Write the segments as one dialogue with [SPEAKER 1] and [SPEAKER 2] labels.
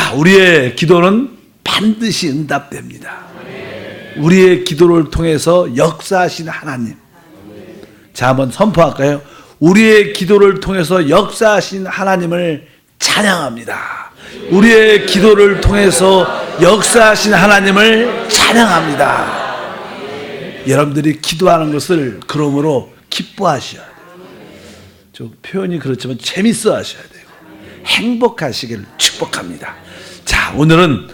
[SPEAKER 1] 자, 우리의 기도는 반드시 응답됩니다. 우리의 기도를 통해서 역사하시는 하나님. 자, 한번 선포할까요? 우리의 기도를 통해서 역사하신 하나님을 찬양합니다. 우리의 기도를 통해서 역사하신 하나님을 찬양합니다. 여러분들이 기도하는 것을 그러므로 기뻐하셔야 돼요. 좀 표현이 그렇지만 재밌어 하셔야 돼요. 행복하시길 축복합니다. 자, 오늘은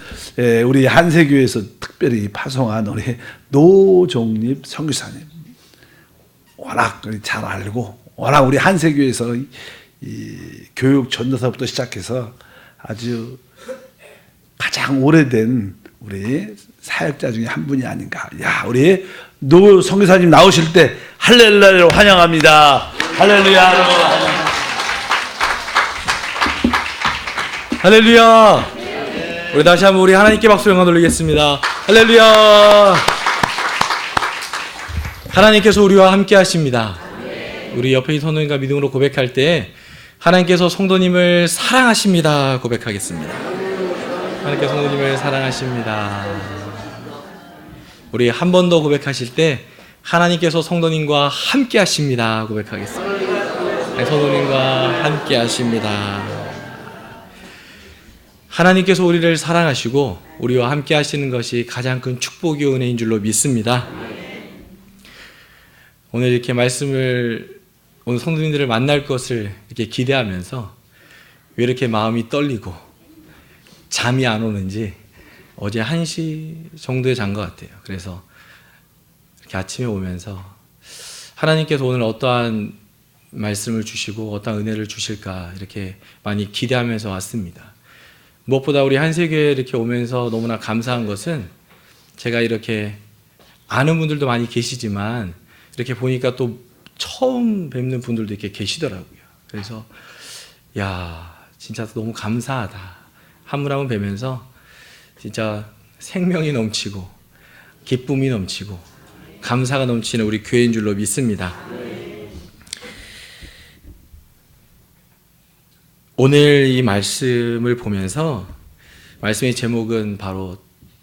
[SPEAKER 1] 우리 한세교회에서 특별히 파송한 우리 노종립 선교사님, 워낙 잘 알고, 워낙 우리 한세교회에서 이 교육 전도사부터 시작해서 아주 가장 오래된 우리 사역자 중에 한 분이 아닌가. 야, 우리 노 선교사님 나오실 때 할렐루야로 환영합니다. 할렐루야.
[SPEAKER 2] 할렐루야. 우리 다시 한번 우리 하나님께 박수 영광 돌리겠습니다. 할렐루야. 하나님께서 우리와 함께 하십니다. 우리 옆에 있는 성도님과 믿음으로 고백할 때 하나님께서 성도님을 사랑하십니다 고백하겠습니다. 하나님께서 성도님을 사랑하십니다. 우리 한 번 더 고백하실 때 하나님께서 성도님과 함께 하십니다 고백하겠습니다. 성도님과 함께 하십니다. 하나님께서 우리를 사랑하시고 우리와 함께 하시는 것이 가장 큰 축복의 은혜인 줄로 믿습니다. 오늘 이렇게 오늘 성도님들을 만날 것을 이렇게 기대하면서 왜 이렇게 마음이 떨리고 잠이 안 오는지 어제 1시 정도에 잔 것 같아요. 그래서 이렇게 아침에 오면서 하나님께서 오늘 어떠한 말씀을 주시고 어떠한 은혜를 주실까 이렇게 많이 기대하면서 왔습니다. 무엇보다 우리 한세교회에 이렇게 오면서 너무나 감사한 것은 제가 이렇게 아는 분들도 많이 계시지만 이렇게 보니까 또 처음 뵙는 분들도 이렇게 계시더라고요. 그래서 야, 진짜 너무 감사하다. 한 분 한 분 뵈면서 진짜 생명이 넘치고 기쁨이 넘치고 감사가 넘치는 우리 교회인 줄로 믿습니다. 오늘 이 말씀을 보면서 말씀의 제목은 바로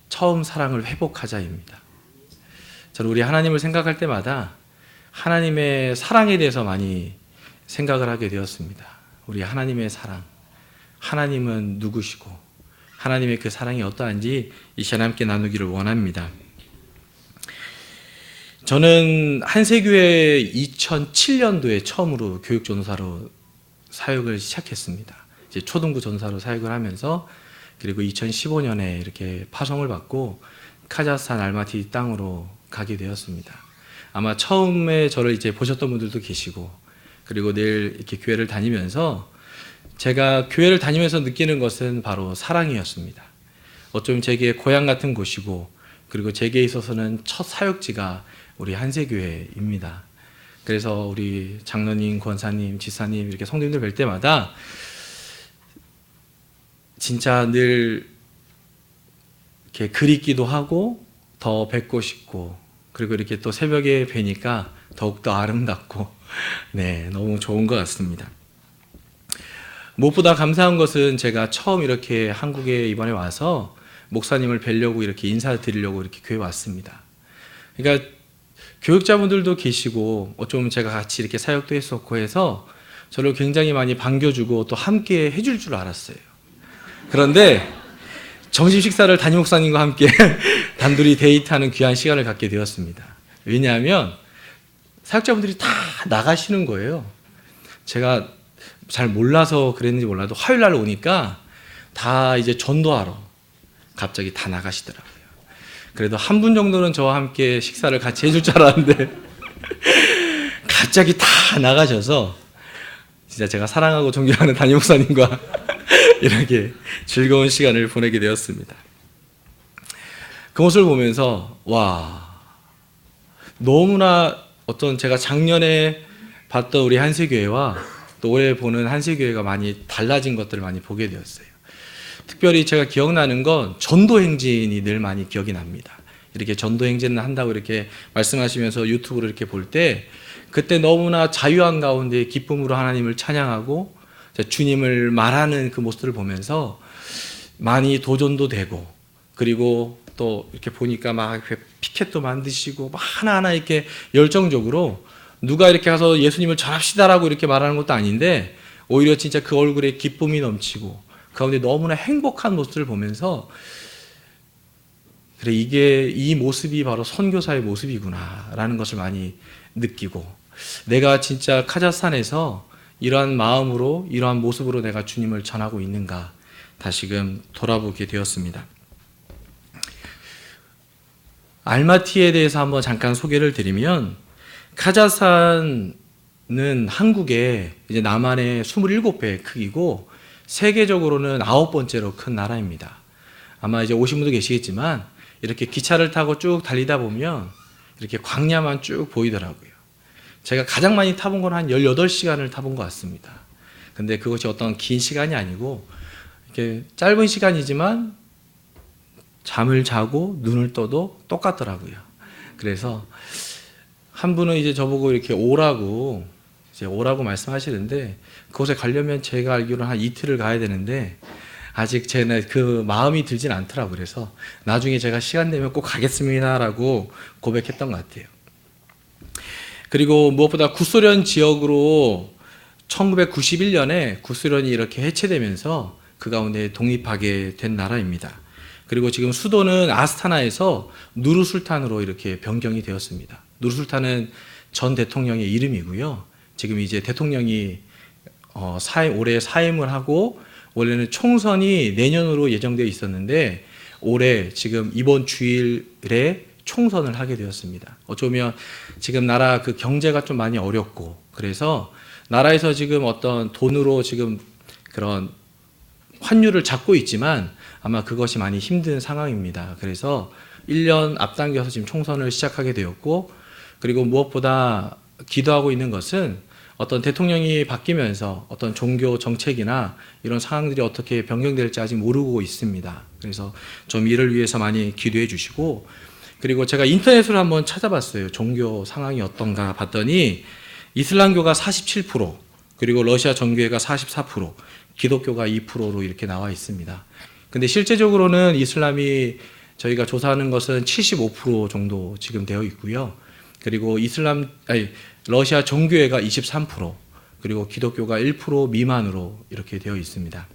[SPEAKER 2] 처음 사랑을 회복하자입니다. 저는 우리 하나님을 생각할 때마다 하나님의 사랑에 대해서 많이 생각을 하게 되었습니다. 우리 하나님의 사랑, 하나님은 누구시고 하나님의 그 사랑이 어떠한지 이 시간에 함께 나누기를 원합니다. 저는 한세교회 2007년도에 처음으로 교육 전도사로 사역을 시작했습니다. 이제 초등부 전사로 사역을 하면서 그리고 2015년에 이렇게 파송을 받고 카자흐스탄 알마티 땅으로 가게 되었습니다. 아마 처음에 저를 이제 보셨던 분들도 계시고 그리고 늘 이렇게 교회를 다니면서 제가 교회를 다니면서 느끼는 것은 바로 사랑이었습니다. 어쩌면 제게 고향 같은 곳이고 그리고 제게 있어서는 첫 사역지가 우리 한세교회입니다. 그래서 우리 장로님, 권사님, 지사님 이렇게 성도님들 뵐 때마다 진짜 늘 이렇게 그립기도 하고 더 뵙고 싶고 그리고 이렇게 또 새벽에 뵈니까 더욱더 아름답고 네, 너무 좋은 것 같습니다. 무엇보다 감사한 것은 제가 처음 이렇게 한국에 이번에 와서 목사님을 뵈려고 이렇게 인사드리려고 이렇게 교회 왔습니다. 그러니까 교육자분들도 계시고 어쩌면 제가 같이 이렇게 사역도 했었고 해서 저를 굉장히 많이 반겨주고 또 함께 해줄 줄 알았어요. 그런데 점심 식사를 담임 목사님과 함께 단둘이 데이트하는 귀한 시간을 갖게 되었습니다. 왜냐하면 사역자분들이 다 나가시는 거예요. 제가 잘 몰라서 그랬는지 몰라도 화요일 날 오니까 다 이제 전도하러 갑자기 다 나가시더라고요. 그래도 한 분 정도는 저와 함께 식사를 같이 해줄 줄 알았는데 갑자기 다 나가셔서 진짜 제가 사랑하고 존경하는 담임 목사님과 이렇게 즐거운 시간을 보내게 되었습니다. 그 모습을 보면서 와, 너무나 어떤 제가 작년에 봤던 우리 한세교회와 또 올해 보는 한세교회가 많이 달라진 것들을 많이 보게 되었어요. 특별히 제가 기억나는 건 전도 행진이 늘 많이 기억이 납니다. 이렇게 전도 행진을 한다고 이렇게 말씀하시면서 유튜브로 이렇게 볼 때 그때 너무나 자유한 가운데 기쁨으로 하나님을 찬양하고 주님을 말하는 그 모습을 보면서 많이 도전도 되고, 그리고 또 이렇게 보니까 막 이렇게 피켓도 만드시고 막 하나하나 이렇게 열정적으로, 누가 이렇게 가서 예수님을 전합시다라고 이렇게 말하는 것도 아닌데 오히려 진짜 그 얼굴에 기쁨이 넘치고 그 가운데 너무나 행복한 모습을 보면서, 그래, 이 모습이 바로 선교사의 모습이구나라는 것을 많이 느끼고, 내가 진짜 카자흐스탄에서 이러한 마음으로, 이러한 모습으로 내가 주님을 전하고 있는가 다시금 돌아보게 되었습니다. 알마티에 대해서 한번 잠깐 소개를 드리면, 카자흐스탄은 한국의 이제 남한의 27배 크기고 세계적으로는 9번째로 큰 나라입니다. 아마 이제 오신 분도 계시겠지만 이렇게 기차를 타고 쭉 달리다 보면 이렇게 광야만 쭉 보이더라고요. 제가 가장 많이 타본 건 한 18시간을 타본 것 같습니다. 근데 그것이 어떤 긴 시간이 아니고 이렇게 짧은 시간이지만 잠을 자고 눈을 떠도 똑같더라고요. 그래서 한 분은 이제 저보고 이렇게 오라고 말씀하시는데, 그곳에 가려면 제가 알기로는 한 이틀을 가야 되는데 아직 제가 그 마음이 들진 않더라고요. 그래서 나중에 제가 시간 되면 꼭 가겠습니다라고 고백했던 것 같아요. 그리고 무엇보다 구소련 지역으로 1991년에 구소련이 이렇게 해체되면서 그 가운데 독립하게 된 나라입니다. 그리고 지금 수도는 아스타나에서 누르술탄으로 이렇게 변경이 되었습니다. 누르술탄은 전 대통령의 이름이고요. 지금 이제 대통령이 올해 사임을 하고, 원래는 총선이 내년으로 예정되어 있었는데 올해 지금 이번 주일에 총선을 하게 되었습니다. 어쩌면 지금 나라 그 경제가 좀 많이 어렵고, 그래서 나라에서 지금 어떤 돈으로 지금 그런 환율을 잡고 있지만 아마 그것이 많이 힘든 상황입니다. 그래서 1년 앞당겨서 지금 총선을 시작하게 되었고, 그리고 무엇보다 기도하고 있는 것은 어떤 대통령이 바뀌면서 어떤 종교 정책이나 이런 상황들이 어떻게 변경될지 아직 모르고 있습니다. 그래서 좀 이를 위해서 많이 기도해 주시고, 그리고 제가 인터넷으로 한번 찾아봤어요. 종교 상황이 어떤가 봤더니 이슬람교가 47%, 그리고 러시아 정교회가 44%, 기독교가 2%로 이렇게 나와 있습니다. 근데 실제적으로는 이슬람이 저희가 조사하는 것은 75% 정도 지금 되어 있고요. 그리고 러시아 정교회가 23%, 그리고 기독교가 1% 미만으로 이렇게 되어 있습니다.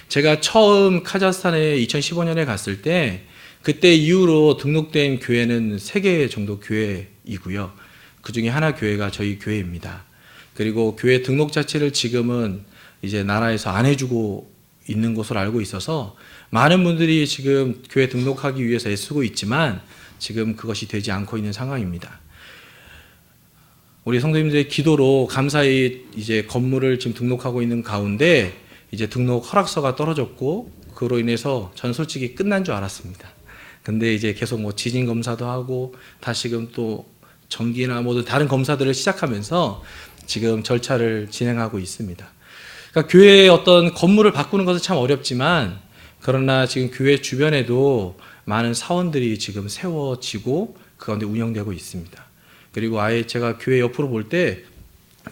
[SPEAKER 2] 제가 처음 카자흐스탄에 2015년에 갔을 때 그때 이후로 등록된 교회는 3개 정도 교회이고요. 그 중에 하나 교회가 저희 교회입니다. 그리고 교회 등록 자체를 지금은 이제 나라에서 안 해주고 있는 것으로 알고 있어서 많은 분들이 지금 교회 등록하기 위해서 애쓰고 있지만 지금 그것이 되지 않고 있는 상황입니다. 우리 성도님들의 기도로 감사히 이제 건물을 지금 등록하고 있는 가운데 이제 등록 허락서가 떨어졌고, 그로 인해서 전 솔직히 끝난 줄 알았습니다. 근데 이제 계속 뭐 지진 검사도 하고 다시금 또 전기나 모든 다른 검사들을 시작하면서 지금 절차를 진행하고 있습니다. 그러니까 교회의 어떤 건물을 바꾸는 것은 참 어렵지만, 그러나 지금 교회 주변에도 많은 사원들이 지금 세워지고 그 가운데 운영되고 있습니다. 그리고 아예 제가 교회 옆으로 볼 때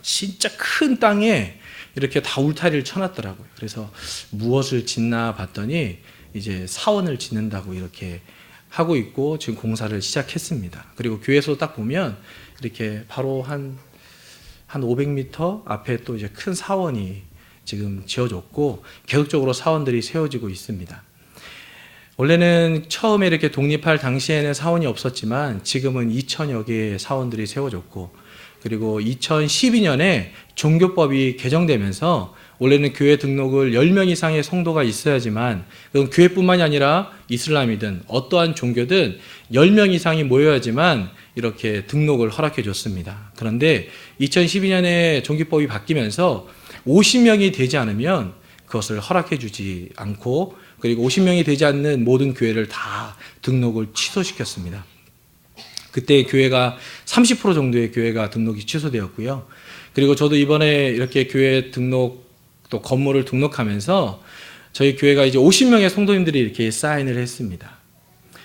[SPEAKER 2] 진짜 큰 땅에 이렇게 다 울타리를 쳐놨더라고요. 그래서 무엇을 짓나 봤더니 이제 사원을 짓는다고 이렇게 하고 있고 지금 공사를 시작했습니다. 그리고 교회에서 딱 보면 이렇게 바로 한 500m 앞에 또 이제 큰 사원이 지금 지어졌고 계속적으로 사원들이 세워지고 있습니다. 원래는 처음에 이렇게 독립할 당시에는 사원이 없었지만 지금은 2,000여 개의 사원들이 세워졌고, 그리고 2012년에 종교법이 개정되면서 원래는 교회 등록을 10명 이상의 성도가 있어야지만, 그건 교회뿐만이 아니라 이슬람이든 어떠한 종교든 10명 이상이 모여야지만 이렇게 등록을 허락해 줬습니다. 그런데 2012년에 종교법이 바뀌면서 50명이 되지 않으면 그것을 허락해 주지 않고, 그리고 50명이 되지 않는 모든 교회를 다 등록을 취소시켰습니다. 그때 교회가 30% 정도의 교회가 등록이 취소되었고요. 그리고 저도 이번에 이렇게 교회 등록 또 건물을 등록하면서 저희 교회가 이제 50명의 성도님들이 이렇게 사인을 했습니다.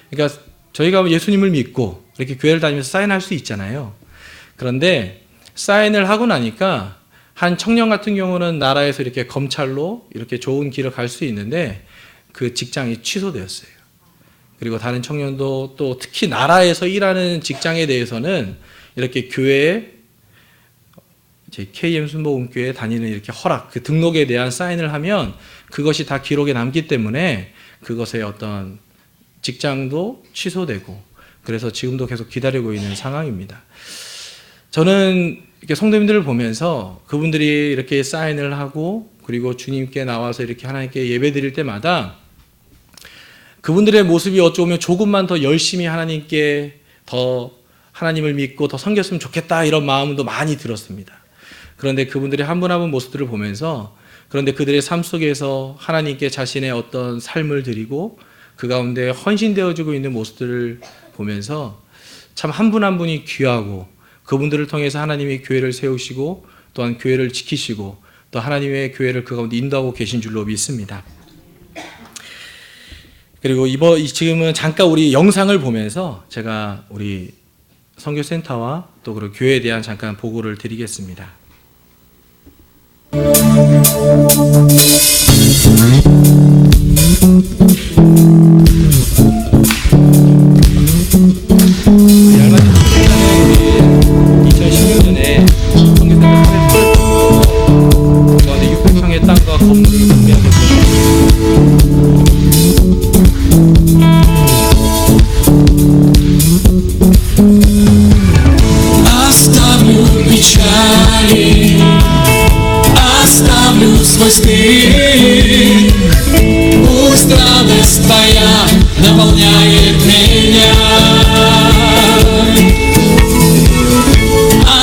[SPEAKER 2] 그러니까 저희가 예수님을 믿고 이렇게 교회를 다니면서 사인할 수 있잖아요. 그런데 사인을 하고 나니까 한 청년 같은 경우는 나라에서 이렇게 검찰로 이렇게 좋은 길을 갈 수 있는데 그 직장이 취소되었어요. 그리고 다른 청년도 또 특히 나라에서 일하는 직장에 대해서는 이렇게 교회에 KM 순복음교회에 다니는 이렇게 허락, 그 등록에 대한 사인을 하면 그것이 다 기록에 남기 때문에 그것의 어떤 직장도 취소되고 그래서 지금도 계속 기다리고 있는 상황입니다. 저는 이렇게 성도님들을 보면서 그분들이 이렇게 사인을 하고 그리고 주님께 나와서 이렇게 하나님께 예배 드릴 때마다 그분들의 모습이 어쩌면 조금만 더 열심히 하나님께 더 하나님을 믿고 더 섬겼으면 좋겠다 이런 마음도 많이 들었습니다. 그런데 그분들의 한 분 한 분 모습들을 보면서 그런데 그들의 삶 속에서 하나님께 자신의 어떤 삶을 드리고 그 가운데 헌신되어지고 있는 모습들을 보면서 참 한 분 한 분이 귀하고 그분들을 통해서 하나님이 교회를 세우시고 또한 교회를 지키시고 또 하나님의 교회를 그 가운데 인도하고 계신 줄로 믿습니다. 그리고 지금은 잠깐 우리 영상을 보면서 제가 우리 선교센터와 또 그리고 교회에 대한 잠깐 보고를 드리겠습니다.
[SPEAKER 3] Свой стыд, пусть радость Твоя наполняет меня.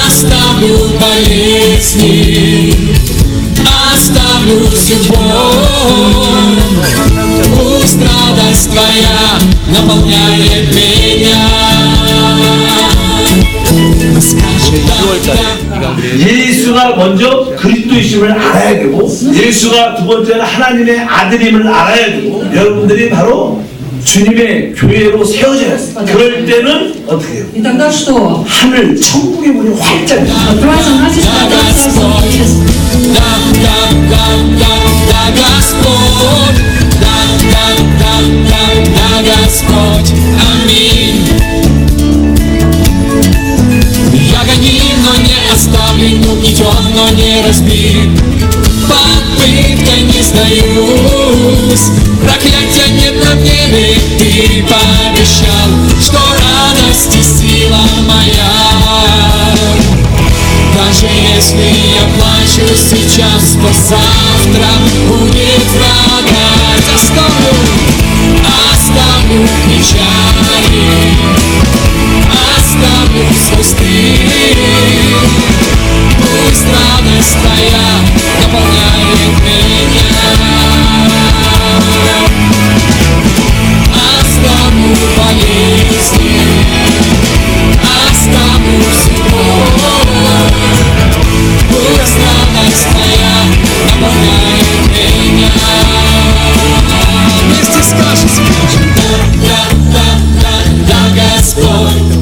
[SPEAKER 3] Оставлю болезни, оставлю всю боль, пусть радость Твоя наполняет меня.
[SPEAKER 1] 예수가 먼저 그리스도이심을 알아야 되고 예수가 두 번째는 하나님의 아들임을 알아야 되고 여러분들이 바로 주님의 교회로 세워져야 했습니다. 그럴 때는 어떻게 해요?
[SPEAKER 4] И тогда что?
[SPEAKER 1] 하늘 천국의 문이 활짝 열려요.
[SPEAKER 4] Открывается начисто Царство Небесное.
[SPEAKER 3] Да, Господь, да, Господь, аминь. Я гоним, но не оставлен, угнетен, но не разбит. Попыткой не сдаюсь, проклятия нет на небе. Ты пообещал, что радость и сила моя. Даже если я плачу сейчас, то завтра будет радость. Оставлю печали, оставлю свой стыд. Пусть радость Твоя наполняет меня. Оставлю болезни, оставлю всего. Пусть радость Твоя наполняет меня. Вместе скажем, да, Господь.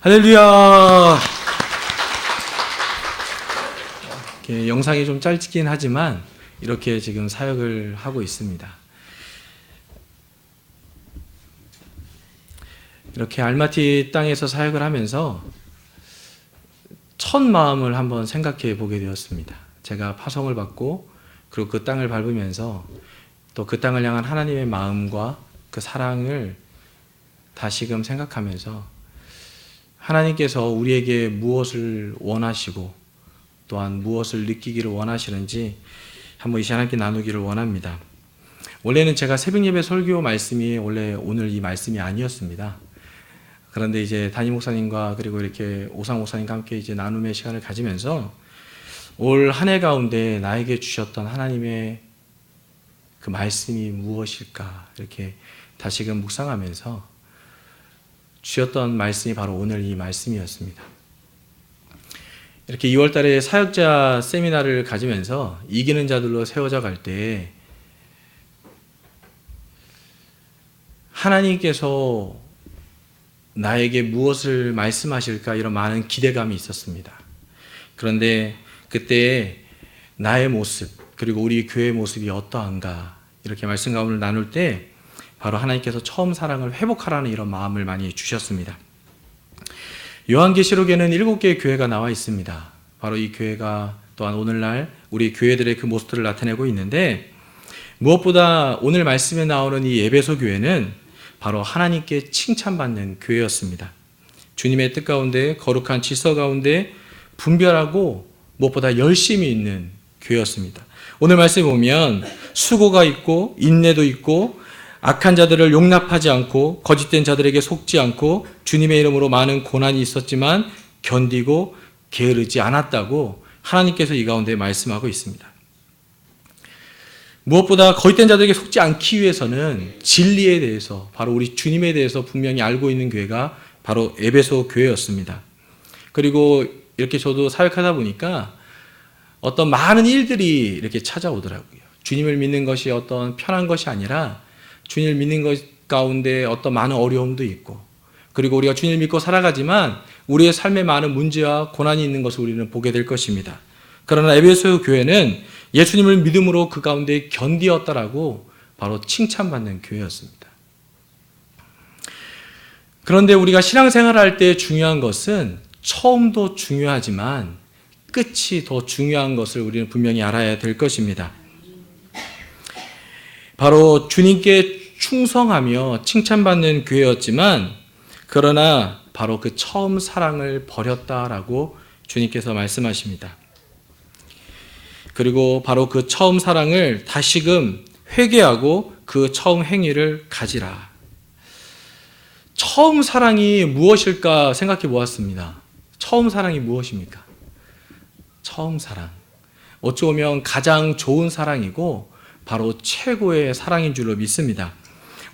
[SPEAKER 2] 할렐루야. 이렇게 영상이 좀 짧긴 하지만 이렇게 지금 사역을 하고 있습니다. 이렇게 알마티 땅에서 사역을 하면서 첫 마음을 한번 생각해 보게 되었습니다. 제가 파송을 받고 그리고 그 땅을 밟으면서 또 그 땅을 향한 하나님의 마음과 그 사랑을 다시금 생각하면서 하나님께서 우리에게 무엇을 원하시고 또한 무엇을 느끼기를 원하시는지 한번 이 시간 함께 나누기를 원합니다. 원래는 제가 새벽 예배 설교 말씀이 원래 오늘 이 말씀이 아니었습니다. 그런데 이제 담임 목사님과 그리고 이렇게 오상 목사님과 함께 이제 나눔의 시간을 가지면서 올 한 해 가운데 나에게 주셨던 하나님의 그 말씀이 무엇일까 이렇게 다시금 묵상하면서 주셨던 말씀이 바로 오늘 이 말씀이었습니다. 이렇게 2월 달에 사역자 세미나를 가지면서 이기는 자들로 세워져 갈 때 하나님께서 나에게 무엇을 말씀하실까 이런 많은 기대감이 있었습니다. 그런데 그때 나의 모습 그리고 우리 교회의 모습이 어떠한가 이렇게 말씀 가운데 나눌 때 바로 하나님께서 처음 사랑을 회복하라는 이런 마음을 많이 주셨습니다. 요한계시록에는 7개의 교회가 나와 있습니다. 바로 이 교회가 또한 오늘날 우리 교회들의 그 모습들을 나타내고 있는데 무엇보다 오늘 말씀에 나오는 이 에베소 교회는 바로 하나님께 칭찬받는 교회였습니다. 주님의 뜻 가운데 거룩한 질서 가운데 분별하고 무엇보다 열심히 있는 교회였습니다. 오늘 말씀에 보면 수고가 있고 인내도 있고 악한 자들을 용납하지 않고 거짓된 자들에게 속지 않고 주님의 이름으로 많은 고난이 있었지만 견디고 게으르지 않았다고 하나님께서 이 가운데 말씀하고 있습니다. 무엇보다 거짓된 자들에게 속지 않기 위해서는 진리에 대해서 바로 우리 주님에 대해서 분명히 알고 있는 교회가 바로 에베소 교회였습니다. 그리고 이렇게 저도 사역하다 보니까 어떤 많은 일들이 이렇게 찾아오더라고요. 주님을 믿는 것이 어떤 편한 것이 아니라 주님을 믿는 것 가운데 어떤 많은 어려움도 있고 그리고 우리가 주님을 믿고 살아가지만 우리의 삶에 많은 문제와 고난이 있는 것을 우리는 보게 될 것입니다. 그러나 에베소 교회는 예수님을 믿음으로 그 가운데 견디었다라고 바로 칭찬받는 교회였습니다. 그런데 우리가 신앙생활을 할 때 중요한 것은 처음도 중요하지만 끝이 더 중요한 것을 우리는 분명히 알아야 될 것입니다. 바로 주님께 충성하며 칭찬받는 교회였지만 그러나 바로 그 처음 사랑을 버렸다라고 주님께서 말씀하십니다. 그리고 바로 그 처음 사랑을 다시금 회개하고 그 처음 행위를 가지라. 처음 사랑이 무엇일까 생각해 보았습니다. 처음 사랑이 무엇입니까? 처음 사랑. 어찌 보면 가장 좋은 사랑이고 바로 최고의 사랑인 줄로 믿습니다.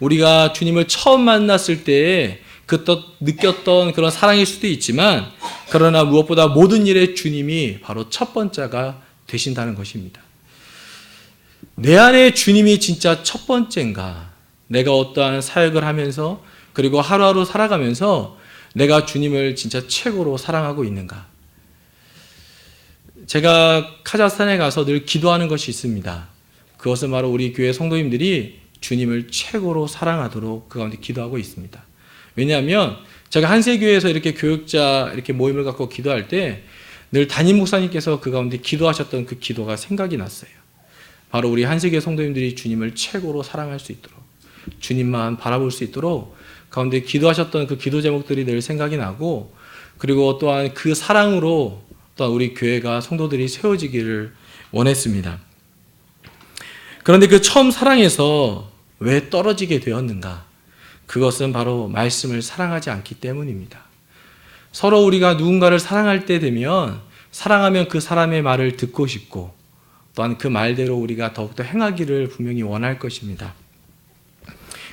[SPEAKER 2] 우리가 주님을 처음 만났을 때에 그때 느꼈던 그런 사랑일 수도 있지만 그러나 무엇보다 모든 일에 주님이 바로 첫 번째가 되신다는 것입니다. 내 안에 주님이 진짜 첫 번째인가? 내가 어떠한 사역을 하면서 그리고 하루하루 살아가면서 내가 주님을 진짜 최고로 사랑하고 있는가? 제가 카자흐스탄에 가서 늘 기도하는 것이 있습니다. 그것은 바로 우리 교회 성도님들이 주님을 최고로 사랑하도록 그 가운데 기도하고 있습니다. 왜냐하면 제가 한세교회에서 이렇게 교육자 이렇게 모임을 갖고 기도할 때 늘 담임 목사님께서 그 가운데 기도하셨던 그 기도가 생각이 났어요. 바로 우리 한세교회 성도님들이 주님을 최고로 사랑할 수 있도록 주님만 바라볼 수 있도록 가운데 기도하셨던 그 기도 제목들이 늘 생각이 나고 그리고 또한 그 사랑으로 또한 우리 교회가 성도들이 세워지기를 원했습니다. 그런데 그 처음 사랑에서 왜 떨어지게 되었는가? 그것은 바로 말씀을 사랑하지 않기 때문입니다. 서로 우리가 누군가를 사랑할 때 되면 사랑하면 그 사람의 말을 듣고 싶고 또한 그 말대로 우리가 더욱더 행하기를 분명히 원할 것입니다.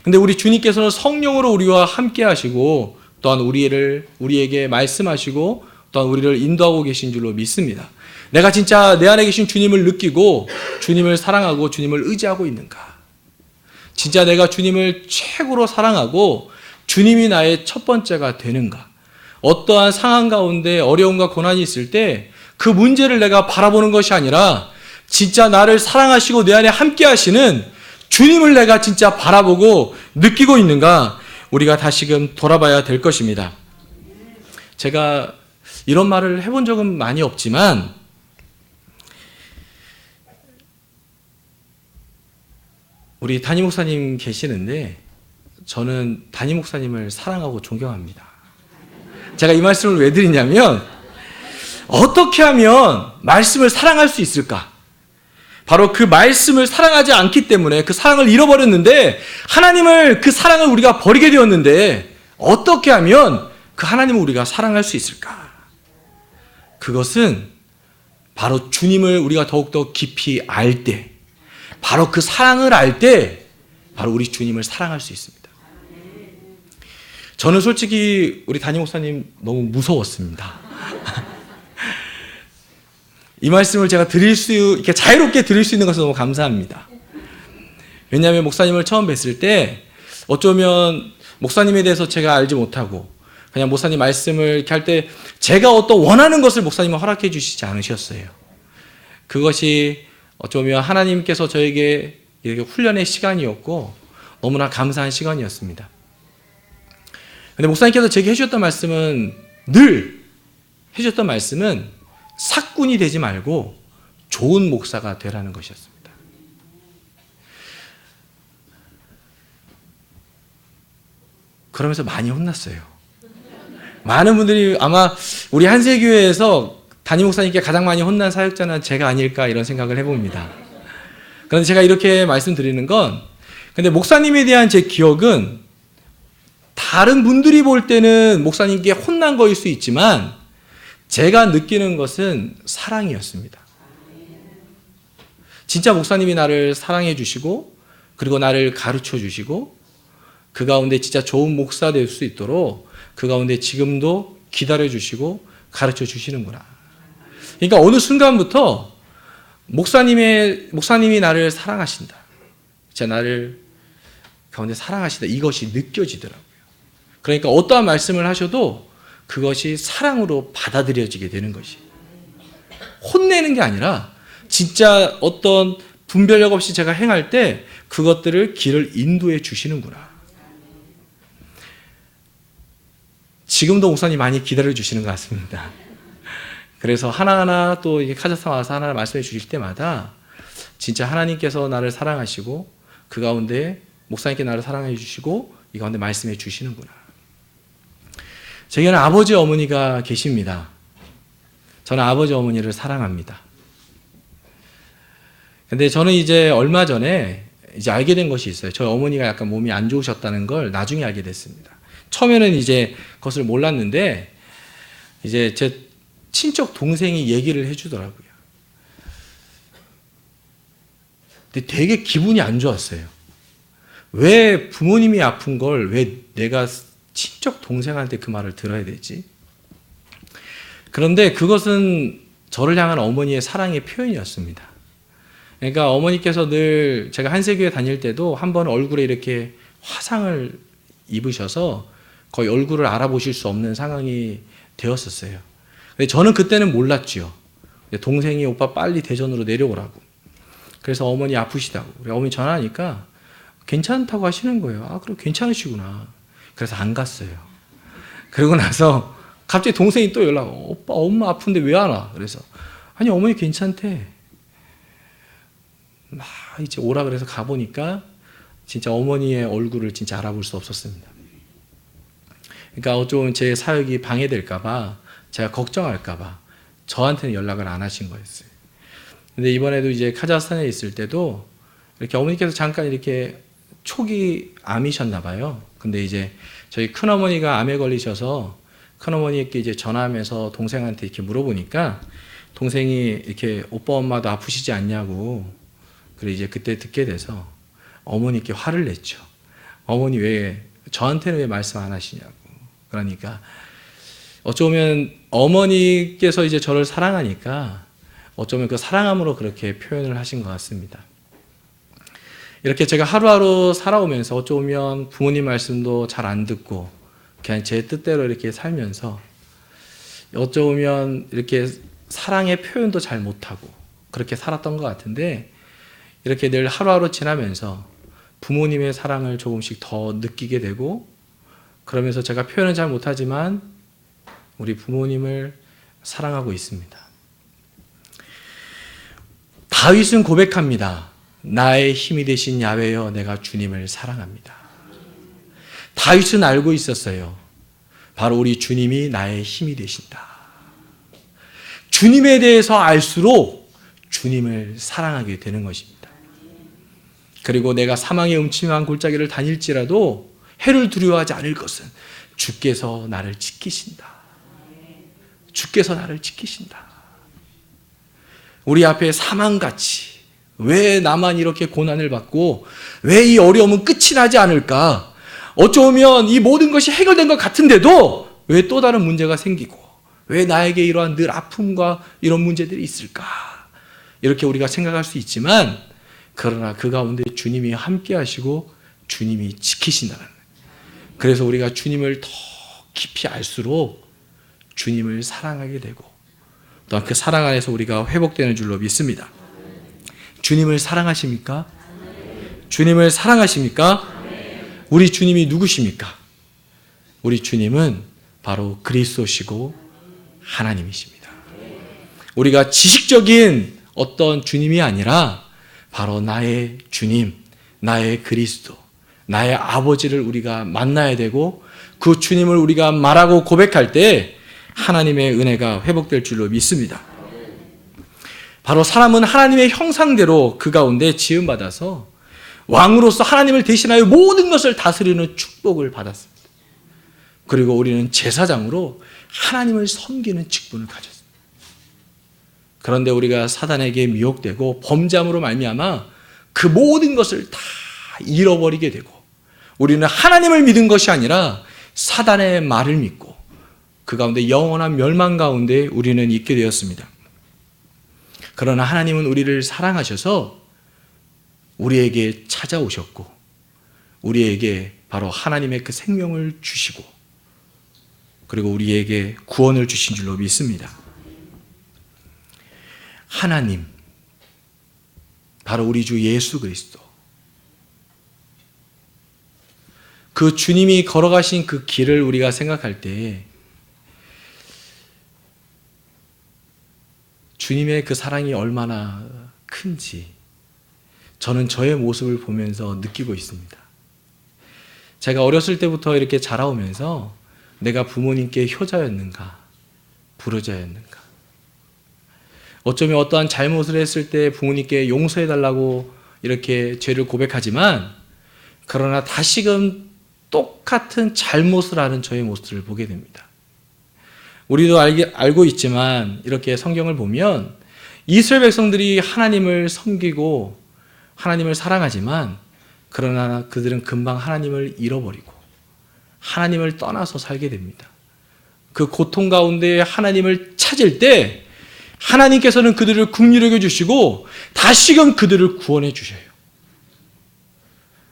[SPEAKER 2] 근데 우리 주님께서는 성령으로 우리와 함께 하시고 또한 우리에게 말씀하시고 또한 우리를 인도하고 계신 줄로 믿습니다. 내가 진짜 내 안에 계신 주님을 느끼고 주님을 사랑하고 주님을 의지하고 있는가? 진짜 내가 주님을 최고로 사랑하고 주님이 나의 첫 번째가 되는가? 어떠한 상황 가운데 어려움과 고난이 있을 때 그 문제를 내가 바라보는 것이 아니라 진짜 나를 사랑하시고 내 안에 함께 하시는 주님을 내가 진짜 바라보고 느끼고 있는가? 우리가 다시금 돌아봐야 될 것입니다. 제가 이런 말을 해본 적은 많이 없지만 우리 담임 목사님 계시는데 저는 담임 목사님을 사랑하고 존경합니다. 제가 이 말씀을 왜 드리냐면 어떻게 하면 말씀을 사랑할 수 있을까? 바로 그 말씀을 사랑하지 않기 때문에 그 사랑을 잃어버렸는데, 하나님을, 그 사랑을 우리가 버리게 되었는데 어떻게 하면 그 하나님을 우리가 사랑할 수 있을까? 그것은 바로 주님을 우리가 더욱더 깊이 알 때, 바로 그 사랑을 알 때 바로 우리 주님을 사랑할 수 있습니다. 저는 솔직히 우리 담임 목사님 너무 무서웠습니다. 이 말씀을 제가 이렇게 자유롭게 드릴 수 있는 것은 너무 감사합니다. 왜냐하면 목사님을 처음 뵀을 때 어쩌면 목사님에 대해서 제가 알지 못하고 그냥 목사님 말씀을 이렇게 할 때 제가 어떤 원하는 것을 목사님은 허락해 주시지 않으셨어요. 그것이 어쩌면 하나님께서 저에게 이렇게 훈련의 시간이었고 너무나 감사한 시간이었습니다. 근데 목사님께서 제게 해주셨던 말씀은, 늘 해주셨던 말씀은 사꾼이 되지 말고 좋은 목사가 되라는 것이었습니다. 그러면서 많이 혼났어요. 많은 분들이 아마 우리 한세교회에서 담임 목사님께 가장 많이 혼난 사역자는 제가 아닐까 이런 생각을 해봅니다. 그런데 제가 이렇게 말씀드리는 건, 근데 목사님에 대한 제 기억은 다른 분들이 볼 때는 목사님께 혼난 거일 수 있지만 제가 느끼는 것은 사랑이었습니다. 진짜 목사님이 나를 사랑해 주시고 그리고 나를 가르쳐 주시고 그 가운데 진짜 좋은 목사 될 수 있도록 그 가운데 지금도 기다려 주시고 가르쳐 주시는구나. 그러니까 어느 순간부터 목사님이 나를 사랑하신다. 진짜 나를 가운데 사랑하신다. 이것이 느껴지더라고요. 그러니까 어떠한 말씀을 하셔도 그것이 사랑으로 받아들여지게 되는 것이. 혼내는 게 아니라 진짜 어떤 분별력 없이 제가 행할 때 그것들을 길을 인도해 주시는구나. 지금도 목사님 많이 기다려 주시는 것 같습니다. 그래서 하나하나 또 이게 카자흐스탄 와서 하나 말씀해 주실 때마다 진짜 하나님께서 나를 사랑하시고 그 가운데 목사님께 나를 사랑해 주시고 이 가운데 말씀해 주시는구나. 제게는 아버지 어머니가 계십니다. 저는 아버지 어머니를 사랑합니다. 근데 저는 이제 얼마 전에 이제 알게 된 것이 있어요. 저희 어머니가 약간 몸이 안 좋으셨다는 걸 나중에 알게 됐습니다. 처음에는 이제 그것을 몰랐는데 이제 제 친척 동생이 얘기를 해주더라고요. 근데 되게 기분이 안 좋았어요. 왜 부모님이 아픈 걸 왜 내가 친척 동생한테 그 말을 들어야 되지? 그런데 그것은 저를 향한 어머니의 사랑의 표현이었습니다. 그러니까 어머니께서 늘 제가 한세교회 다닐 때도 한 번 얼굴에 이렇게 화상을 입으셔서 거의 얼굴을 알아보실 수 없는 상황이 되었었어요. 근데 저는 그때는 몰랐죠. 동생이 오빠 빨리 대전으로 내려오라고. 그래서 어머니 아프시다고. 우리 어머니 전화하니까 괜찮다고 하시는 거예요. 아, 그럼 괜찮으시구나. 그래서 안 갔어요. 그러고 나서 갑자기 동생이 또 연락, 오빠, 엄마 아픈데 왜 안 와? 그래서, 아니, 어머니 괜찮대. 막 이제 오라 그래서 가보니까 진짜 어머니의 얼굴을 진짜 알아볼 수 없었습니다. 그러니까 어쩌면 제 사역이 방해될까봐, 제가 걱정할까봐 저한테는 연락을 안 하신 거였어요. 근데 이번에도 이제 카자흐스탄에 있을 때도 이렇게 어머니께서 잠깐 이렇게 초기 암이셨나 봐요. 근데 이제 저희 큰어머니가 암에 걸리셔서 큰어머니께 이제 전화하면서 동생한테 이렇게 물어보니까 동생이 이렇게 오빠 엄마도 아프시지 않냐고. 그래 이제 그때 듣게 돼서 어머니께 화를 냈죠. 어머니 왜 저한테는 왜 말씀 안 하시냐고. 그러니까 어쩌면 어머니께서 이제 저를 사랑하니까 어쩌면 그 사랑함으로 그렇게 표현을 하신 것 같습니다. 이렇게 제가 하루하루 살아오면서 어쩌면 부모님 말씀도 잘 안 듣고 그냥 제 뜻대로 이렇게 살면서 어쩌면 이렇게 사랑의 표현도 잘 못하고 그렇게 살았던 것 같은데 이렇게 늘 하루하루 지나면서 부모님의 사랑을 조금씩 더 느끼게 되고 그러면서 제가 표현은 잘 못하지만 우리 부모님을 사랑하고 있습니다. 다윗은 고백합니다. 나의 힘이 되신 야훼여 내가 주님을 사랑합니다. 다윗은 알고 있었어요. 바로 우리 주님이 나의 힘이 되신다. 주님에 대해서 알수록 주님을 사랑하게 되는 것입니다. 그리고 내가 사망의 음침한 골짜기를 다닐지라도 해를 두려워하지 않을 것은 주께서 나를 지키신다. 주께서 나를 지키신다. 우리 앞에 사망같이 왜 나만 이렇게 고난을 받고 왜 이 어려움은 끝이 나지 않을까? 어쩌면 이 모든 것이 해결된 것 같은데도 왜 또 다른 문제가 생기고 왜 나에게 이러한 늘 아픔과 이런 문제들이 있을까? 이렇게 우리가 생각할 수 있지만 그러나 그 가운데 주님이 함께 하시고 주님이 지키신다는 거예요. 그래서 우리가 주님을 더 깊이 알수록 주님을 사랑하게 되고 또한 그 사랑 안에서 우리가 회복되는 줄로 믿습니다. 주님을 사랑하십니까? 주님을 사랑하십니까? 우리 주님이 누구십니까? 우리 주님은 바로 그리스도시고 하나님이십니다. 우리가 지식적인 어떤 주님이 아니라 바로 나의 주님, 나의 그리스도, 나의 아버지를 우리가 만나야 되고 그 주님을 우리가 말하고 고백할 때 하나님의 은혜가 회복될 줄로 믿습니다. 바로 사람은 하나님의 형상대로 그 가운데 지음받아서 왕으로서 하나님을 대신하여 모든 것을 다스리는 축복을 받았습니다. 그리고 우리는 제사장으로 하나님을 섬기는 직분을 가졌습니다. 그런데 우리가 사단에게 미혹되고 범죄함으로 말미암아 그 모든 것을 다 잃어버리게 되고 우리는 하나님을 믿은 것이 아니라 사단의 말을 믿고 그 가운데 영원한 멸망 가운데 우리는 있게 되었습니다. 그러나 하나님은 우리를 사랑하셔서 우리에게 찾아오셨고 우리에게 바로 하나님의 그 생명을 주시고 그리고 우리에게 구원을 주신 줄로 믿습니다. 하나님, 바로 우리 주 예수 그리스도, 그 주님이 걸어가신 그 길을 우리가 생각할 때 주님의 그 사랑이 얼마나 큰지 저는 저의 모습을 보면서 느끼고 있습니다. 제가 어렸을 때부터 이렇게 자라오면서 내가 부모님께 효자였는가, 불효자였는가. 어쩌면 어떠한 잘못을 했을 때 부모님께 용서해달라고 이렇게 죄를 고백하지만 그러나 다시금 똑같은 잘못을 하는 저의 모습을 보게 됩니다. 우리도 알고 있지만 이렇게 성경을 보면 이스라엘 백성들이 하나님을 섬기고 하나님을 사랑하지만 그러나 그들은 금방 하나님을 잃어버리고 하나님을 떠나서 살게 됩니다. 그 고통 가운데 하나님을 찾을 때 하나님께서는 그들을 긍휼히 여겨주시고 다시금 그들을 구원해 주셔요.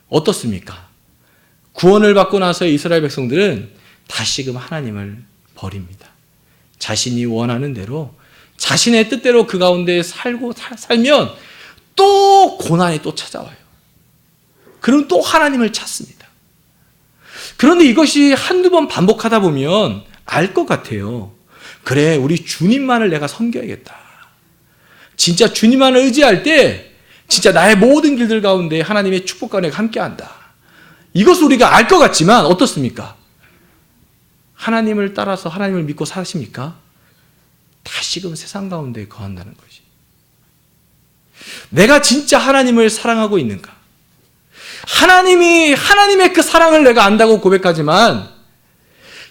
[SPEAKER 2] 어떻습니까? 구원을 받고 나서 이스라엘 백성들은 다시금 하나님을 버립니다. 자신이 원하는 대로 자신의 뜻대로 그 가운데 살면 또 고난이 또 찾아와요. 그럼 또 하나님을 찾습니다. 그런데 이것이 한두 번 반복하다 보면 알 것 같아요. 그래, 우리 주님만을 내가 섬겨야겠다. 진짜 주님만을 의지할 때 진짜 나의 모든 길들 가운데 하나님의 축복과 내가 함께한다. 이것을 우리가 알 것 같지만 어떻습니까? 하나님을 따라서 하나님을 믿고 사십니까? 다시금 세상 가운데 거한다는 것이. 내가 진짜 하나님을 사랑하고 있는가? 하나님의 그 사랑을 내가 안다고 고백하지만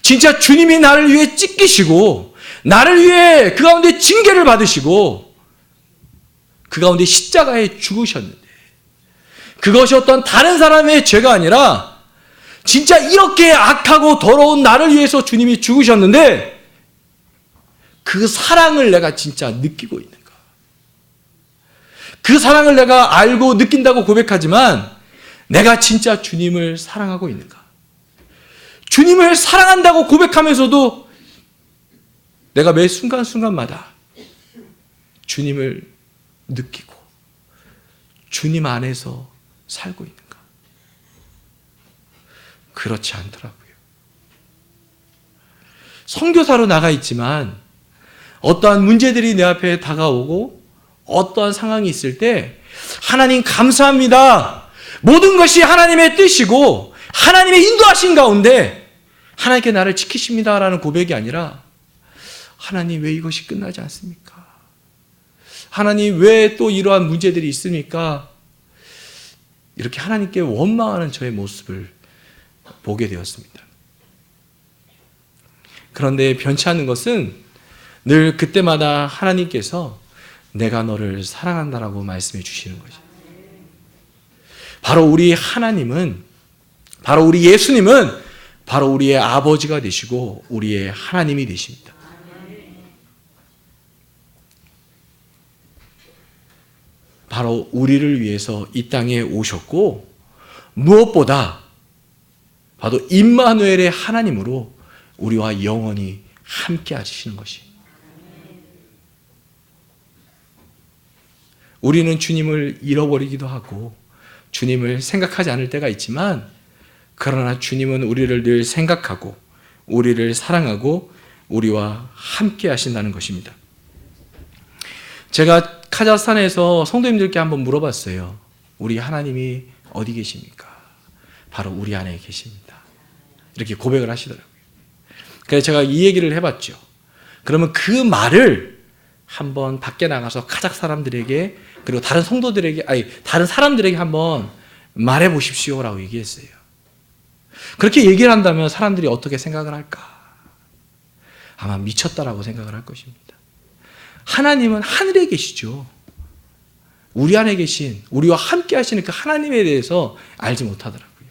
[SPEAKER 2] 진짜 주님이 나를 위해 찢기시고 나를 위해 그 가운데 징계를 받으시고 그 가운데 십자가에 죽으셨는데 그것이 어떤 다른 사람의 죄가 아니라 진짜 이렇게 악하고 더러운 나를 위해서 주님이 죽으셨는데 그 사랑을 내가 진짜 느끼고 있는가? 그 사랑을 내가 알고 느낀다고 고백하지만 내가 진짜 주님을 사랑하고 있는가? 주님을 사랑한다고 고백하면서도 내가 매 순간순간마다 주님을 느끼고 주님 안에서 살고 있는가? 그렇지 않더라고요. 선교사로 나가 있지만 어떠한 문제들이 내 앞에 다가오고 어떠한 상황이 있을 때 하나님 감사합니다. 모든 것이 하나님의 뜻이고 하나님의 인도하신 가운데 하나님께 나를 지키십니다라는 고백이 아니라 하나님 왜 이것이 끝나지 않습니까? 하나님 왜 또 이러한 문제들이 있습니까? 이렇게 하나님께 원망하는 저의 모습을 보게 되었습니다. 그런데 변치 않는 것은 늘 그때마다 하나님께서 내가 너를 사랑한다라고 말씀해 주시는 거죠. 바로 우리 하나님은, 바로 우리 예수님은 바로 우리의 아버지가 되시고 우리의 하나님이 되십니다. 바로 우리를 위해서 이 땅에 오셨고, 무엇보다 바로 임마누엘의 하나님으로 우리와 영원히 함께 하시는 것이. 우리는 주님을 잃어버리기도 하고 주님을 생각하지 않을 때가 있지만, 그러나 주님은 우리를 늘 생각하고 우리를 사랑하고 우리와 함께 하신다는 것입니다. 제가 카자흐스탄에서 성도님들께 한번 물어봤어요. 우리 하나님이 어디 계십니까? 바로 우리 안에 계십니다. 이렇게 고백을 하시더라고요. 그래서 제가 이 얘기를 해봤죠. 그러면 그 말을 한번 밖에 나가서 카자흐 사람들에게, 그리고 다른 성도들에게, 다른 사람들에게 한번 말해 보십시오라고 얘기했어요. 그렇게 얘기를 한다면 사람들이 어떻게 생각을 할까? 아마 미쳤다라고 생각을 할 것입니다. 하나님은 하늘에 계시죠. 우리 안에 계신, 우리와 함께 하시는 그 하나님에 대해서 알지 못하더라고요.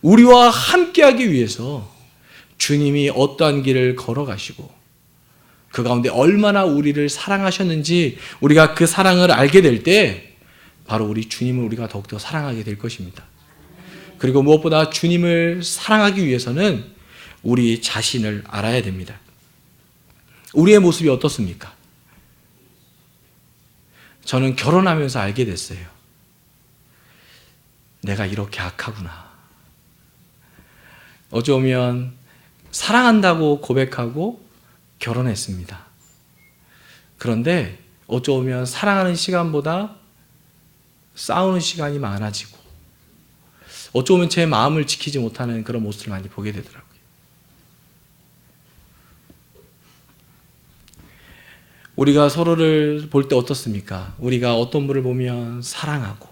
[SPEAKER 2] 우리와 함께 하기 위해서 주님이 어떠한 길을 걸어가시고 그 가운데 얼마나 우리를 사랑하셨는지 우리가 그 사랑을 알게 될 때 바로 우리 주님을 우리가 더욱더 사랑하게 될 것입니다. 그리고 무엇보다 주님을 사랑하기 위해서는 우리 자신을 알아야 됩니다. 우리의 모습이 어떻습니까? 저는 결혼하면서 알게 됐어요. 내가 이렇게 악하구나. 어쩌면 사랑한다고 고백하고 결혼했습니다. 그런데 어쩌면 사랑하는 시간보다 싸우는 시간이 많아지고, 어쩌면 제 마음을 지키지 못하는 그런 모습을 많이 보게 되더라고요. 우리가 서로를 볼 때 어떻습니까? 우리가 어떤 분을 보면 사랑하고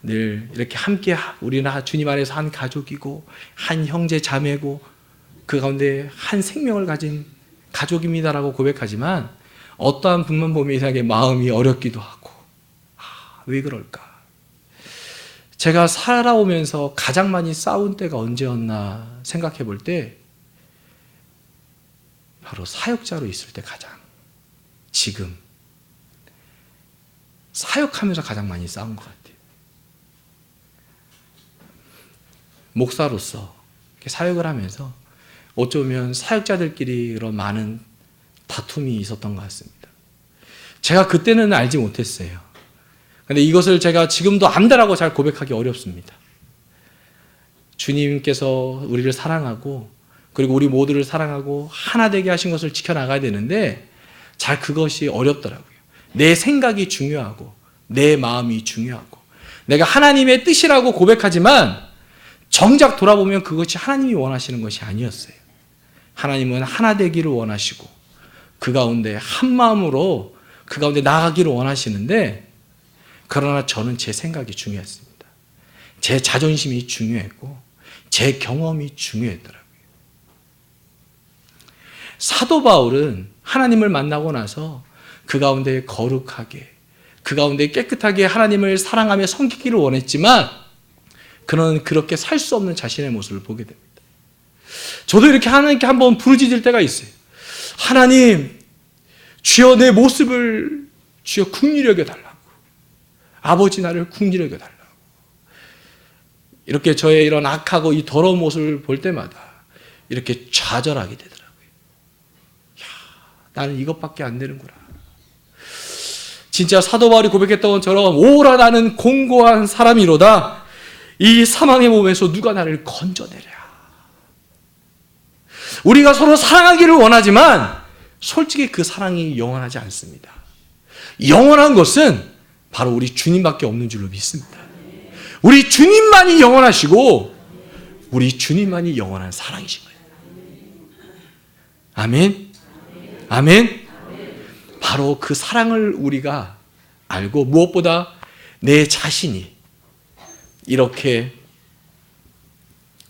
[SPEAKER 2] 늘 이렇게 함께, 우리는 주님 안에서 한 가족이고 한 형제 자매고 그 가운데 한 생명을 가진 가족입니다라고 고백하지만, 어떠한 분만 보면 이상하게 마음이 어렵기도 하고, 왜 그럴까? 제가 살아오면서 가장 많이 싸운 때가 언제였나 생각해 볼 때, 바로 사역자로 있을 때 지금 사역하면서 가장 많이 싸운 것 같아요. 목사로서 사역을 하면서 어쩌면 사역자들끼리 그런 많은 다툼이 있었던 것 같습니다. 제가 그때는 알지 못했어요. 그런데 이것을 제가 지금도 안다라고 잘 고백하기 어렵습니다. 주님께서 우리를 사랑하고 그리고 우리 모두를 사랑하고 하나 되게 하신 것을 지켜나가야 되는데 잘 그것이 어렵더라고요. 내 생각이 중요하고 내 마음이 중요하고 내가 하나님의 뜻이라고 고백하지만 정작 돌아보면 그것이 하나님이 원하시는 것이 아니었어요. 하나님은 하나 되기를 원하시고 그 가운데 한 마음으로 그 가운데 나아가기를 원하시는데, 그러나 저는 제 생각이 중요했습니다. 제 자존심이 중요했고 제 경험이 중요했더라고요. 사도 바울은 하나님을 만나고 나서 그 가운데 거룩하게, 그 가운데 깨끗하게 하나님을 사랑하며 섬기기를 원했지만 그는 그렇게 살 수 없는 자신의 모습을 보게 됩니다. 저도 이렇게 하나님께 한번 부르짖을 때가 있어요. 하나님, 주여 내 모습을 주여 긍휼히 여겨달라고. 아버지 나를 긍휼히 여겨달라고. 이렇게 저의 이런 악하고 이 더러운 모습을 볼 때마다 이렇게 좌절하게 되더라고요. 나는 이것밖에 안 되는구나. 진짜 사도 바울이 고백했던 것처럼 오라 나는 공고한 사람이로다. 이 사망의 몸에서 누가 나를 건져내랴. 우리가 서로 사랑하기를 원하지만 솔직히 그 사랑이 영원하지 않습니다. 영원한 것은 바로 우리 주님밖에 없는 줄로 믿습니다. 우리 주님만이 영원하시고 우리 주님만이 영원한 사랑이신 거예요. 아멘. 아멘. 바로 그 사랑을 우리가 알고 무엇보다 내 자신이 이렇게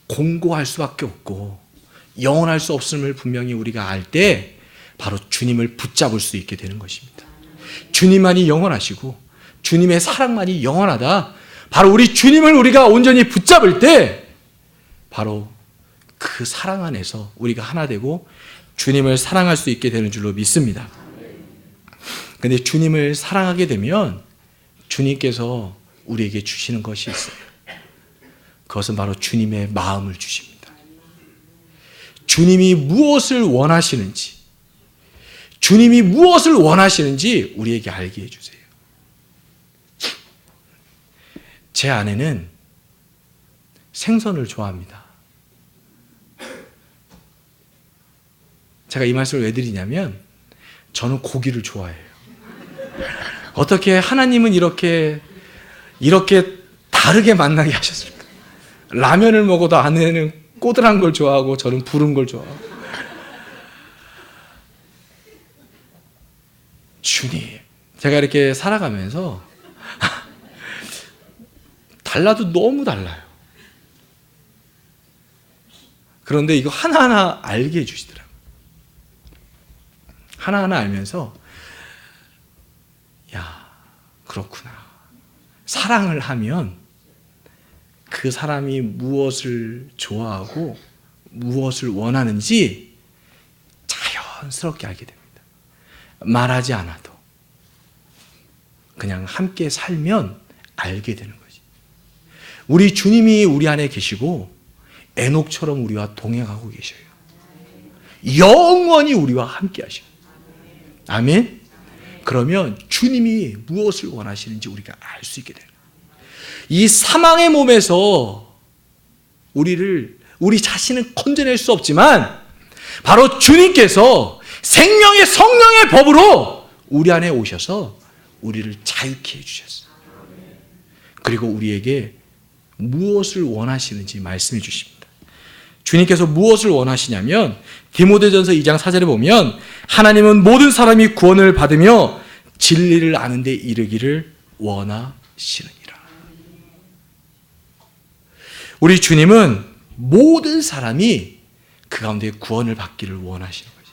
[SPEAKER 2] 공고할 수밖에 없고 영원할 수 없음을 분명히 우리가 알 때 바로 주님을 붙잡을 수 있게 되는 것입니다. 주님만이 영원하시고 주님의 사랑만이 영원하다. 바로 우리 주님을 우리가 온전히 붙잡을 때 바로 그 사랑 안에서 우리가 하나 되고 주님을 사랑할 수 있게 되는 줄로 믿습니다. 근데 주님을 사랑하게 되면 주님께서 우리에게 주시는 것이 있어요. 그것은 바로 주님의 마음을 주십니다. 주님이 무엇을 원하시는지, 주님이 무엇을 원하시는지 우리에게 알게 해주세요. 제 아내는 생선을 좋아합니다. 제가 이 말씀을 왜 드리냐면 저는 고기를 좋아해요. 어떻게 하나님은 이렇게 다르게 만나게 하셨을까? 라면을 먹어도 아내는 꼬들한 걸 좋아하고 저는 부른 걸 좋아하고. 주님, 제가 이렇게 살아가면서 달라도 너무 달라요. 그런데 이거 하나하나 알게 해주시더라고요. 하나하나 알면서 야, 그렇구나. 사랑을 하면 그 사람이 무엇을 좋아하고 무엇을 원하는지 자연스럽게 알게 됩니다. 말하지 않아도 그냥 함께 살면 알게 되는 거지. 우리 주님이 우리 안에 계시고 에녹처럼 우리와 동행하고 계셔요. 영원히 우리와 함께 하셔요. 아멘. 그러면 주님이 무엇을 원하시는지 우리가 알 수 있게 돼요. 이 사망의 몸에서 우리 자신은 건져낼 수 없지만 바로 주님께서 생명의 성령의 법으로 우리 안에 오셔서 우리를 자유케 해주셨어요. 그리고 우리에게 무엇을 원하시는지 말씀해 주십니다. 주님께서 무엇을 원하시냐면 디모데전서 2장 4절에 보면 하나님은 모든 사람이 구원을 받으며 진리를 아는 데 이르기를 원하시느니라. 우리 주님은 모든 사람이 그 가운데 구원을 받기를 원하시는 거죠.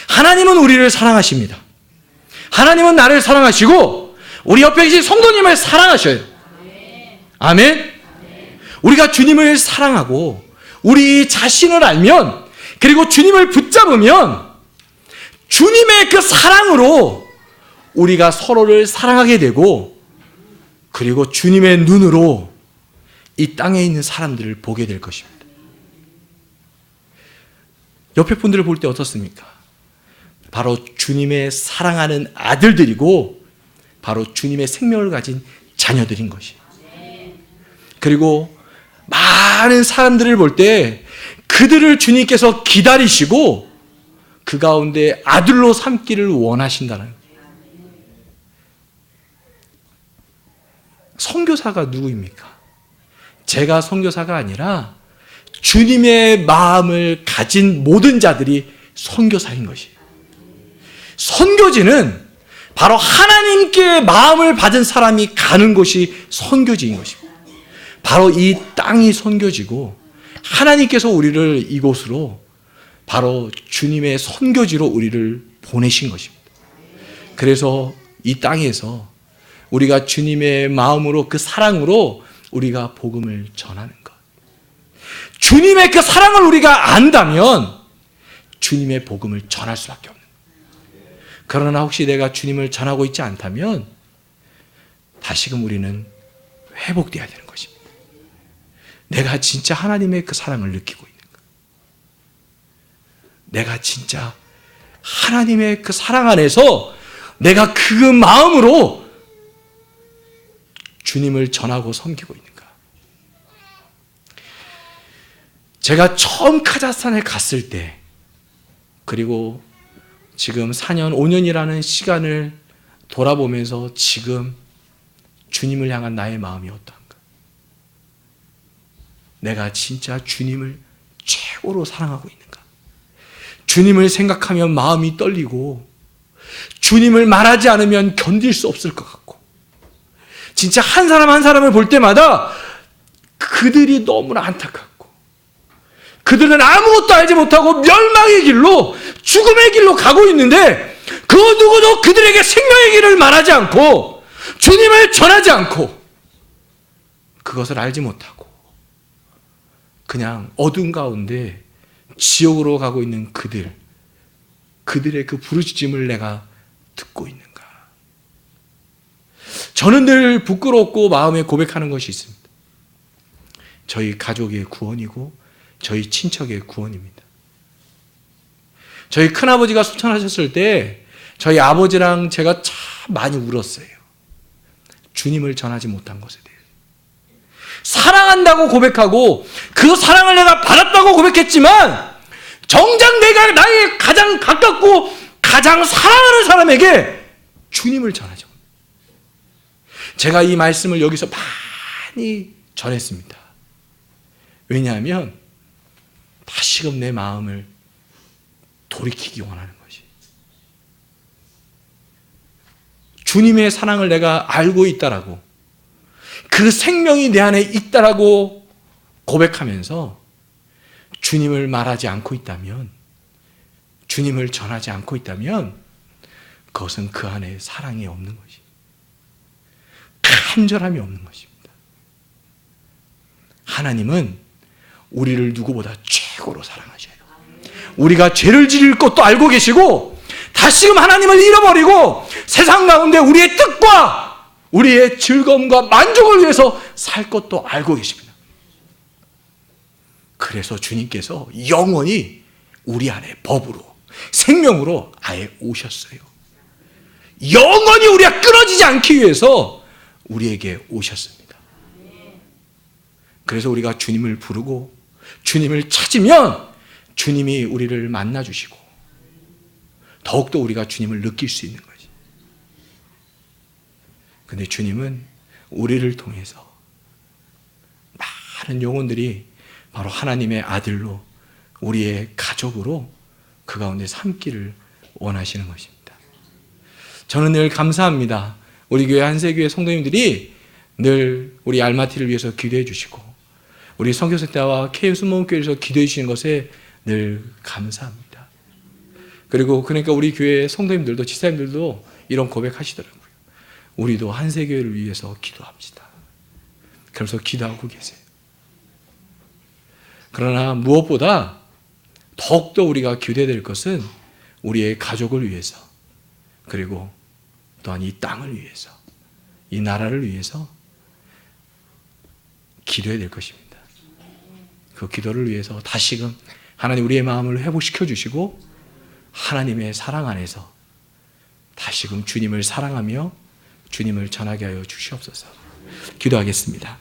[SPEAKER 2] 하나님은 우리를 사랑하십니다. 하나님은 나를 사랑하시고 우리 옆에 계신 성도님을 사랑하셔요. 아멘. 우리가 주님을 사랑하고 우리 자신을 알면 그리고 주님을 붙잡으면 주님의 그 사랑으로 우리가 서로를 사랑하게 되고 그리고 주님의 눈으로 이 땅에 있는 사람들을 보게 될 것입니다. 옆에 분들을 볼 때 어떻습니까? 바로 주님의 사랑하는 아들들이고 바로 주님의 생명을 가진 자녀들인 것이에요. 그리고 많은 사람들을 볼 때 그들을 주님께서 기다리시고 그 가운데 아들로 삼기를 원하신다는 거예요. 선교사가 누구입니까? 제가 선교사가 아니라 주님의 마음을 가진 모든 자들이 선교사인 것이에요. 선교지는 바로 하나님께 마음을 받은 사람이 가는 곳이 선교지인 것입니다. 바로 이 땅이 선교지고 하나님께서 우리를 이곳으로 바로 주님의 선교지로 우리를 보내신 것입니다. 그래서 이 땅에서 우리가 주님의 마음으로 그 사랑으로 우리가 복음을 전하는 것. 주님의 그 사랑을 우리가 안다면 주님의 복음을 전할 수밖에 없는 거예요. 그러나 혹시 내가 주님을 전하고 있지 않다면 다시금 우리는 회복되어야 되는 것입니다. 내가 진짜 하나님의 그 사랑을 느끼고 있는가? 내가 진짜 하나님의 그 사랑 안에서 내가 그 마음으로 주님을 전하고 섬기고 있는가? 제가 처음 카자흐스탄에 갔을 때 그리고 지금 4년, 5년이라는 시간을 돌아보면서 지금 주님을 향한 나의 마음이 어떠한가? 내가 진짜 주님을 최고로 사랑하고 있는가? 주님을 생각하면 마음이 떨리고 주님을 말하지 않으면 견딜 수 없을 것 같고, 진짜 한 사람 한 사람을 볼 때마다 그들이 너무나 안타깝고, 그들은 아무것도 알지 못하고 멸망의 길로, 죽음의 길로 가고 있는데 그 누구도 그들에게 생명의 길을 말하지 않고 주님을 전하지 않고 그것을 알지 못하고 그냥 어둠 가운데 지옥으로 가고 있는 그들의 그 부르짖음을 내가 듣고 있는가. 저는 늘 부끄럽고 마음에 고백하는 것이 있습니다. 저희 가족의 구원이고 저희 친척의 구원입니다. 저희 큰아버지가 소천하셨을 때 저희 아버지랑 제가 참 많이 울었어요. 주님을 전하지 못한 것에 대해. 사랑한다고 고백하고 그 사랑을 내가 받았다고 고백했지만 정작 내가 나의 가장 가깝고 가장 사랑하는 사람에게 주님을 전하죠. 제가 이 말씀을 여기서 많이 전했습니다. 왜냐하면 다시금 내 마음을 돌이키기 원하는 것이, 주님의 사랑을 내가 알고 있다라고, 그 생명이 내 안에 있다라고 고백하면서 주님을 말하지 않고 있다면, 주님을 전하지 않고 있다면 그것은 그 안에 사랑이 없는 것이, 간절함이 없는 것입니다. 하나님은 우리를 누구보다 최고로 사랑하셔요. 우리가 죄를 지을 것도 알고 계시고 다시금 하나님을 잃어버리고 세상 가운데 우리의 뜻과 우리의 즐거움과 만족을 위해서 살 것도 알고 계십니다. 그래서 주님께서 영원히 우리 안에 법으로, 생명으로 아예 오셨어요. 영원히 우리가 끊어지지 않기 위해서 우리에게 오셨습니다. 그래서 우리가 주님을 부르고 주님을 찾으면 주님이 우리를 만나주시고 더욱더 우리가 주님을 느낄 수 있는 거지. 근데 주님은 우리를 통해서 많은 영혼들이 바로 하나님의 아들로, 우리의 가족으로 그 가운데 삼기를 원하시는 것입니다. 저는 늘 감사합니다. 우리 교회 한세교회 성도님들이 늘 우리 알마티를 위해서 기도해 주시고 우리 선교센터와 KM 순복음교회에서 기도해 주시는 것에 늘 감사합니다. 그리고 그러니까 우리 교회 성도님들도 지사님들도 이런 고백하시더라고요. 우리도 한세교회를 위해서 기도합시다. 그래서 기도하고 계세요. 그러나 무엇보다 더욱더 우리가 기도해야 될 것은 우리의 가족을 위해서, 그리고 또한 이 땅을 위해서, 이 나라를 위해서 기도해야 될 것입니다. 그 기도를 위해서 다시금 하나님 우리의 마음을 회복시켜 주시고 하나님의 사랑 안에서 다시금 주님을 사랑하며 주님을 전하게 하여 주시옵소서. 기도하겠습니다.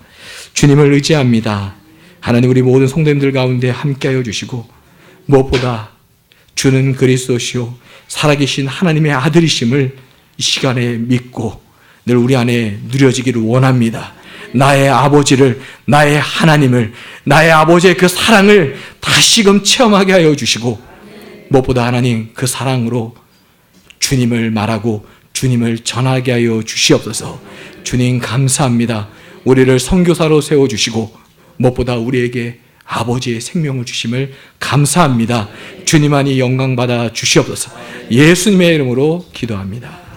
[SPEAKER 2] 주님을 의지합니다. 하나님 우리 모든 성도님들 가운데 함께하여 주시고 무엇보다 주는 그리스도시요 살아계신 하나님의 아들이심을 이 시간에 믿고 늘 우리 안에 누려지기를 원합니다. 나의 아버지를, 나의 하나님을, 나의 아버지의 그 사랑을 다시금 체험하게 하여 주시고 무엇보다 하나님 그 사랑으로 주님을 말하고 주님을 전하게 하여 주시옵소서. 주님 감사합니다. 우리를 선교사로 세워주시고 무엇보다 우리에게 아버지의 생명을 주심을 감사합니다. 주님만이 영광받아 주시옵소서. 예수님의 이름으로 기도합니다.